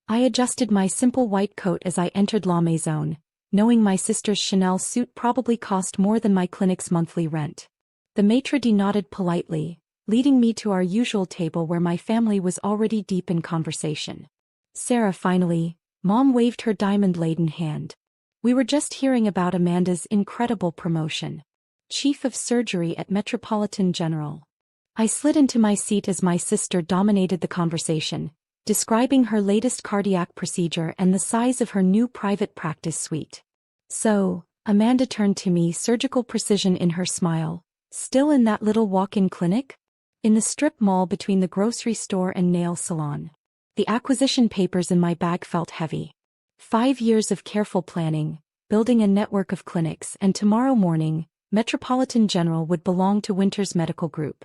I adjusted my simple white coat as I entered La Maison, knowing my sister's Chanel suit probably cost more than my clinic's monthly rent. The maitre d' nodded politely, leading me to our usual table where my family was already deep in conversation. Sarah finally, Mom waved her diamond-laden hand. We were just hearing about Amanda's incredible promotion. Chief of Surgery at Metropolitan General. I slid into my seat as my sister dominated the conversation, describing her latest cardiac procedure and the size of her new private practice suite. So, Amanda turned to me, surgical precision in her smile. Still in that little walk-in clinic? In the strip mall between the grocery store and nail salon. The acquisition papers in my bag felt heavy. 5 years of careful planning, building a network of clinics, and tomorrow morning, Metropolitan General would belong to Winter's Medical Group.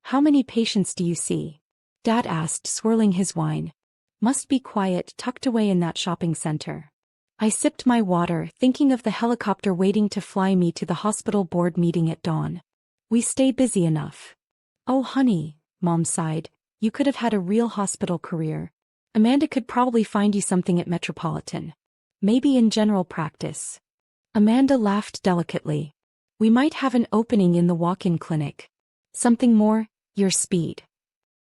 How many patients do you see? Dad asked, swirling his wine. Must be quiet, tucked away in that shopping center. I sipped my water, thinking of the helicopter waiting to fly me to the hospital board meeting at dawn. We stay busy enough. Oh honey, Mom sighed, you could have had a real hospital career. Amanda could probably find you something at Metropolitan. Maybe in general practice. Amanda laughed delicately. We might have an opening in the walk-in clinic. Something more, your speed.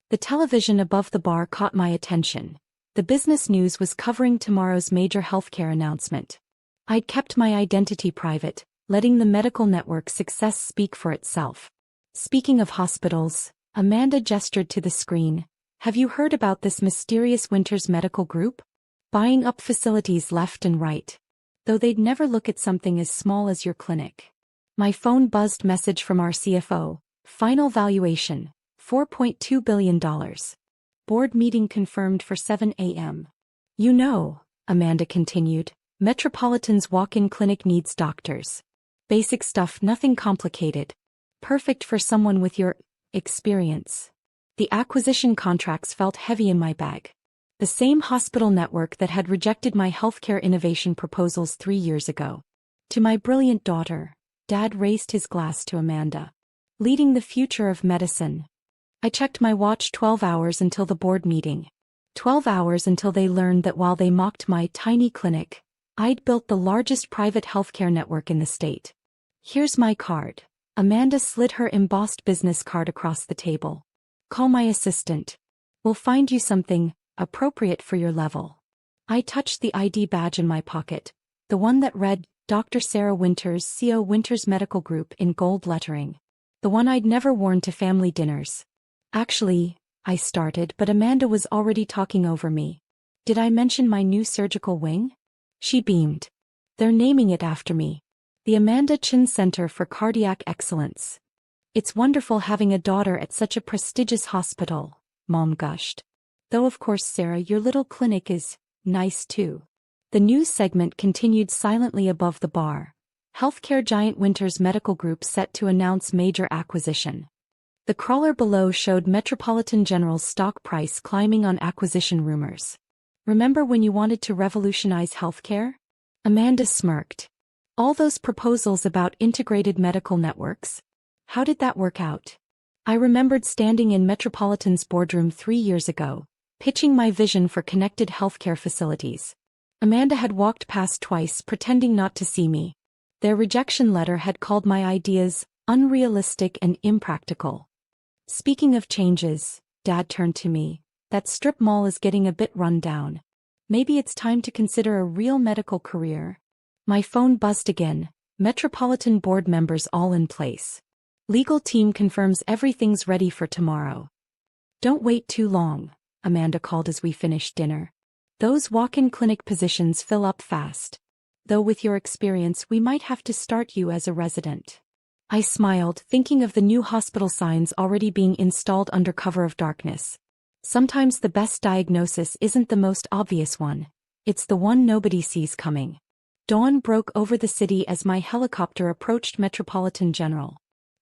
The television above the bar caught my attention. The business news was covering tomorrow's major healthcare announcement. I'd kept my identity private, letting the medical network success speak for itself. Speaking of hospitals, Amanda gestured to the screen. Have you heard about this mysterious Winter's Medical Group? Buying up facilities left and right. Though they'd never look at something as small as your clinic. My phone buzzed, message from our CFO. Final valuation, $4.2 billion. Board meeting confirmed for 7 a.m. You know, Amanda continued, Metropolitan's walk-in clinic needs doctors. Basic stuff, nothing complicated. Perfect for someone with your experience. The acquisition contracts felt heavy in my bag. The same hospital network that had rejected my healthcare innovation proposals 3 years ago. To my brilliant daughter, Dad raised his glass to Amanda. Leading the future of medicine. I checked my watch, 12 hours until the board meeting. 12 hours until they learned that while they mocked my tiny clinic, I'd built the largest private healthcare network in the state. Here's my card. Amanda slid her embossed business card across the table. Call my assistant. We'll find you something appropriate for your level. I touched the ID badge in my pocket, the one that read, Dr. Sarah Winters, CO Winters Medical Group in gold lettering. The one I'd never worn to family dinners. Actually, I started, but Amanda was already talking over me. Did I mention my new surgical wing? She beamed. They're naming it after me. The Amanda Chin Center for Cardiac Excellence. It's wonderful having a daughter at such a prestigious hospital, Mom gushed. Though of course Sarah, your little clinic is nice too. The news segment continued silently above the bar. Healthcare giant Winter's Medical Group set to announce major acquisition. The crawler below showed Metropolitan General's stock price climbing on acquisition rumors. Remember when you wanted to revolutionize healthcare? Amanda smirked. All those proposals about integrated medical networks? How did that work out? I remembered standing in Metropolitan's boardroom 3 years ago, pitching my vision for connected healthcare facilities. Amanda had walked past twice, pretending not to see me. Their rejection letter had called my ideas unrealistic and impractical. Speaking of changes, Dad turned to me. That strip mall is getting a bit run down. Maybe it's time to consider a real medical career. My phone buzzed again. Metropolitan board members all in place. Legal team confirms everything's ready for tomorrow. Don't wait too long, Amanda called as we finished dinner. Those walk-in clinic positions fill up fast. Though with your experience we might have to start you as a resident. I smiled, thinking of the new hospital signs already being installed under cover of darkness. Sometimes the best diagnosis isn't the most obvious one. It's the one nobody sees coming. Dawn broke over the city as my helicopter approached Metropolitan General.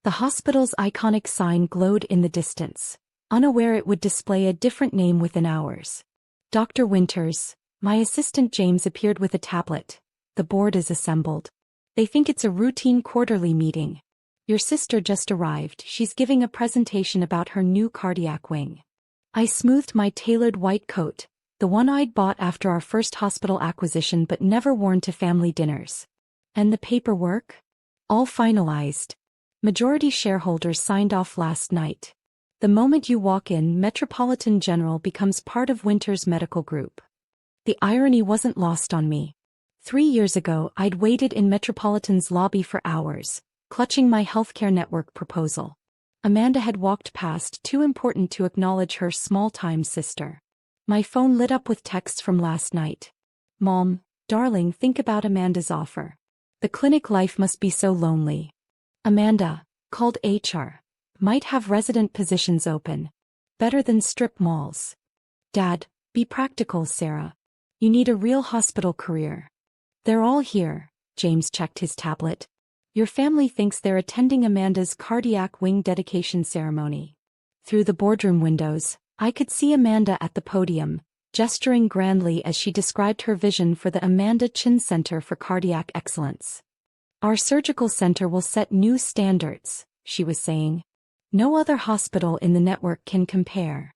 The hospital's iconic sign glowed in the distance, unaware it would display a different name within hours. Dr. Winters, my assistant James appeared with a tablet. The board is assembled. They think it's a routine quarterly meeting. Your sister just arrived. She's giving a presentation about her new cardiac wing. I smoothed my tailored white coat, The one I'd bought after our first hospital acquisition but never worn to family dinners. And the paperwork? All finalized. Majority shareholders signed off last night. The moment you walk in, Metropolitan General becomes part of Winter's Medical Group. The irony wasn't lost on me. 3 years ago, I'd waited in Metropolitan's lobby for hours, clutching my healthcare network proposal. Amanda had walked past, too important to acknowledge her small-time sister. My phone lit up with texts from last night. Mom, darling, think about Amanda's offer. The clinic life must be so lonely. Amanda, called HR. Might have resident positions open. Better than strip malls. Dad, be practical, Sarah. You need a real hospital career. They're all here. James checked his tablet. Your family thinks they're attending Amanda's cardiac wing dedication ceremony. Through the boardroom windows, I could see Amanda at the podium, gesturing grandly as she described her vision for the Amanda Chin Center for Cardiac Excellence. Our surgical center will set new standards, she was saying. No other hospital in the network can compare.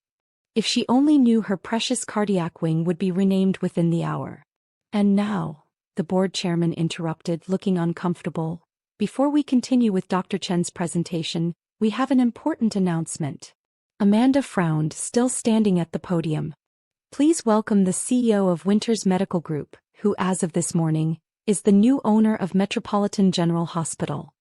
If she only knew her precious cardiac wing would be renamed within the hour. And now, the board chairman interrupted, looking uncomfortable. Before we continue with Dr. Chen's presentation, we have an important announcement. Amanda frowned, still standing at the podium. Please welcome the CEO of Winter's Medical Group, who as of this morning, is the new owner of Metropolitan General Hospital.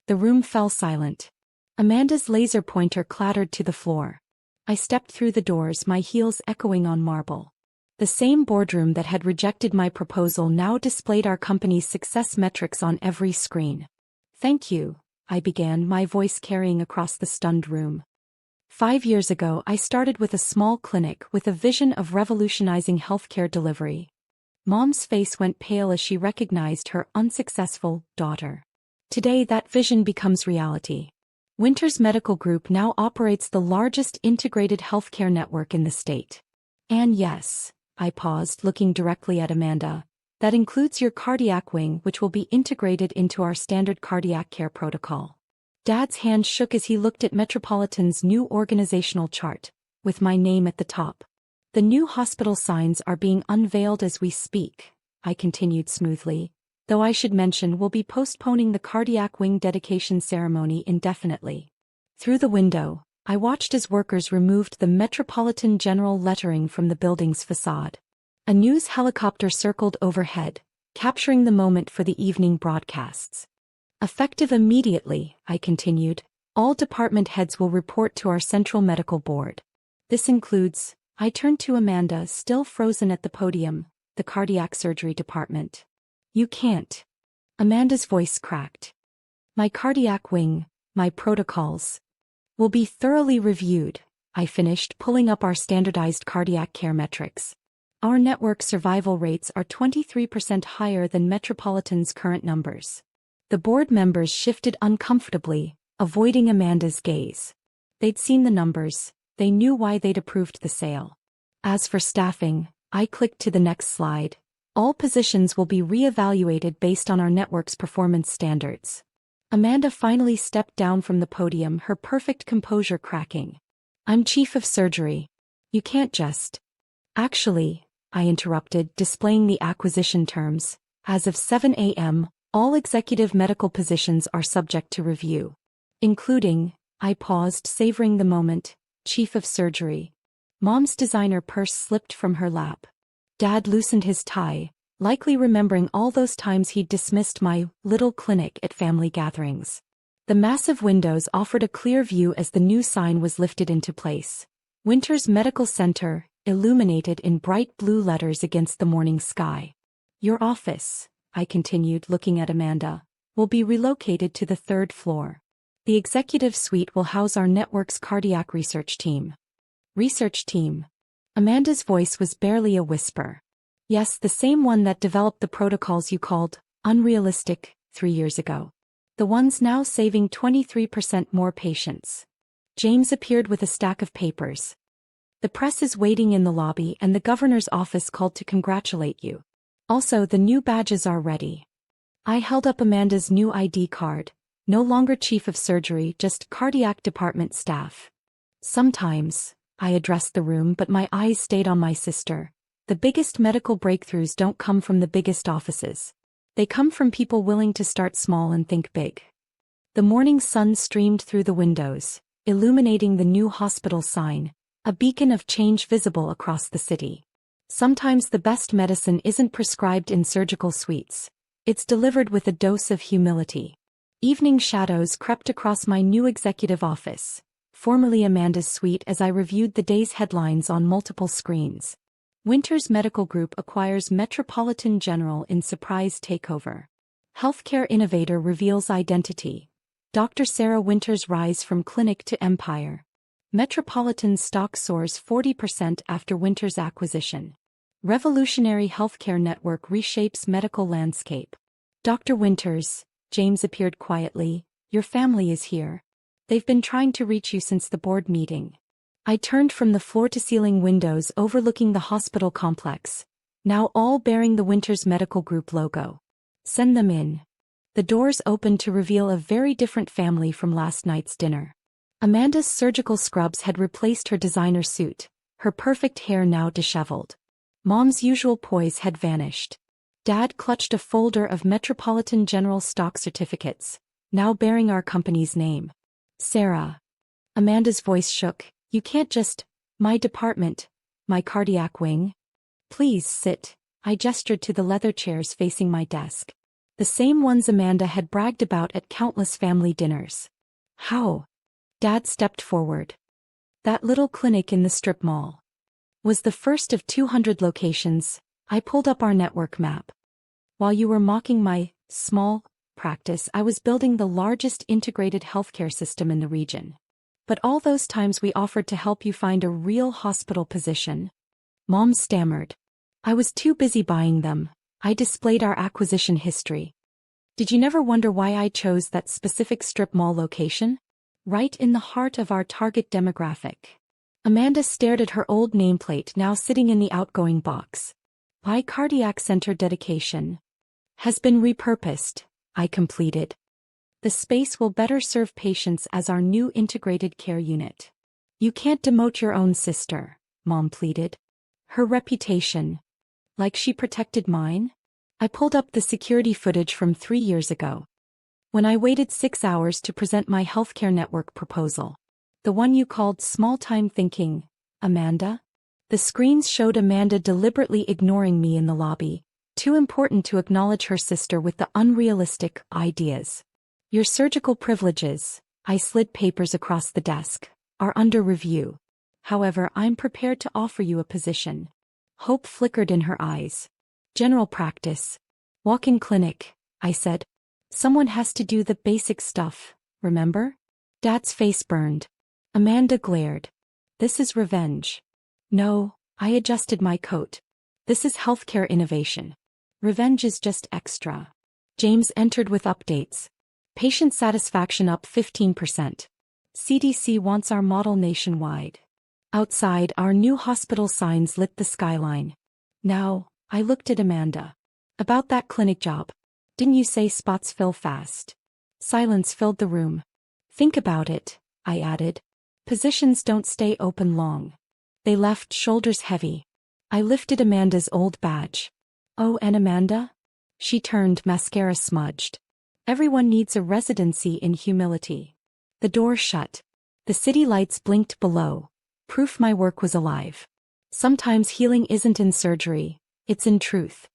The room fell silent. Amanda's laser pointer clattered to the floor. I stepped through the doors, my heels echoing on marble. The same boardroom that had rejected my proposal now displayed our company's success metrics on every screen. Thank you, I began, my voice carrying across the stunned room. 5 years ago, I started with a small clinic with a vision of revolutionizing healthcare delivery. Mom's face went pale as she recognized her unsuccessful daughter. Today, that vision becomes reality. Winter's Medical Group now operates the largest integrated healthcare network in the state. And yes, I paused, looking directly at Amanda. That includes your cardiac wing, which will be integrated into our standard cardiac care protocol. Dad's hand shook as he looked at Metropolitan's new organizational chart, with my name at the top. The new hospital signs are being unveiled as we speak, I continued smoothly, though I should mention we'll be postponing the cardiac wing dedication ceremony indefinitely. Through the window, I watched as workers removed the Metropolitan General lettering from the building's facade. A news helicopter circled overhead, capturing the moment for the evening broadcasts. Effective immediately, I continued, all department heads will report to our Central Medical Board. This includes, I turned to Amanda, still frozen at the podium, the cardiac surgery department. You can't. Amanda's voice cracked. My cardiac wing, my protocols, will be thoroughly reviewed, I finished, pulling up our standardized cardiac care metrics. Our network survival rates are 23% higher than Metropolitan's current numbers. The board members shifted uncomfortably, avoiding Amanda's gaze. They'd seen the numbers, they knew why they'd approved the sale. As for staffing, I clicked to the next slide. All positions will be re-evaluated based on our network's performance standards. Amanda finally stepped down from the podium, her perfect composure cracking. I'm chief of surgery. You can't just. Actually, I interrupted, displaying the acquisition terms. As of 7 a.m., all executive medical positions are subject to review. Including, I paused, savoring the moment, chief of surgery. Mom's designer purse slipped from her lap. Dad loosened his tie, likely remembering all those times he'd dismissed my little clinic at family gatherings. The massive windows offered a clear view as the new sign was lifted into place. Winter's Medical Center, illuminated in bright blue letters against the morning sky. Your office, I continued, looking at Amanda, will be relocated to the 3rd floor. The executive suite will house our network's cardiac research team. Research team? Amanda's voice was barely a whisper. Yes, the same one that developed the protocols you called unrealistic 3 years ago. The ones now saving 23% more patients. James appeared with a stack of papers. The press is waiting in the lobby and the governor's office called to congratulate you. Also, the new badges are ready. I held up Amanda's new ID card, no longer chief of surgery, just cardiac department staff. Sometimes, I addressed the room, but my eyes stayed on my sister, The biggest medical breakthroughs don't come from the biggest offices. They come from people willing to start small and think big. The morning sun streamed through the windows, illuminating the new hospital sign, a beacon of change visible across the city. Sometimes the best medicine isn't prescribed in surgical suites. It's delivered with a dose of humility. Evening shadows crept across my new executive office, formerly Amanda's suite, as I reviewed the day's headlines on multiple screens. Winters Medical Group acquires Metropolitan General in surprise takeover. Healthcare innovator reveals identity. Dr. Sarah Winters rise from clinic to empire. Metropolitan stock soars 40% after Winters acquisition. Revolutionary healthcare network reshapes medical landscape. Dr. Winters, James appeared quietly, your family is here. They've been trying to reach you since the board meeting. I turned from the floor-to-ceiling windows overlooking the hospital complex, now all bearing the Winters Medical Group logo. Send them in. The doors opened to reveal a very different family from last night's dinner. Amanda's surgical scrubs had replaced her designer suit, her perfect hair now disheveled. Mom's usual poise had vanished. Dad clutched a folder of Metropolitan General stock certificates, now bearing our company's name. Sarah. Amanda's voice shook. You can't just, my department, my cardiac wing. Please sit. I gestured to the leather chairs facing my desk. The same ones Amanda had bragged about at countless family dinners. How? Dad stepped forward. That little clinic in the strip mall was the first of 200 locations. I pulled up our network map. While you were mocking my small practice, I was building the largest integrated healthcare system in the region. But all those times we offered to help you find a real hospital position. Mom stammered. I was too busy buying them. I displayed our acquisition history. Did you never wonder why I chose that specific strip mall location? Right in the heart of our target demographic. Amanda stared at her old nameplate now sitting in the outgoing box. My cardiac center dedication has been repurposed, I completed. The space will better serve patients as our new integrated care unit. You can't demote your own sister, Mom pleaded. Her reputation. Like she protected mine? I pulled up the security footage from 3 years ago. When I waited 6 hours to present my healthcare network proposal. The one you called small-time thinking, Amanda? The screens showed Amanda deliberately ignoring me in the lobby, too important to acknowledge her sister with the unrealistic ideas. Your surgical privileges, I slid papers across the desk, are under review. However, I'm prepared to offer you a position. Hope flickered in her eyes. General practice. Walk-in clinic, I said. Someone has to do the basic stuff, remember? Dad's face burned. Amanda glared. This is revenge. No, I adjusted my coat. This is healthcare innovation. Revenge is just extra. James entered with updates. Patient satisfaction up 15%. CDC wants our model nationwide. Outside, our new hospital signs lit the skyline. Now, I looked at Amanda. About that clinic job. Didn't you say spots fill fast? Silence filled the room. Think about it, I added. Positions don't stay open long. They left shoulders heavy. I lifted Amanda's old badge. Oh, and Amanda? She turned, mascara smudged. Everyone needs a residency in humility. The door shut. The city lights blinked below. Proof my work was alive. Sometimes healing isn't in surgery, it's in truth.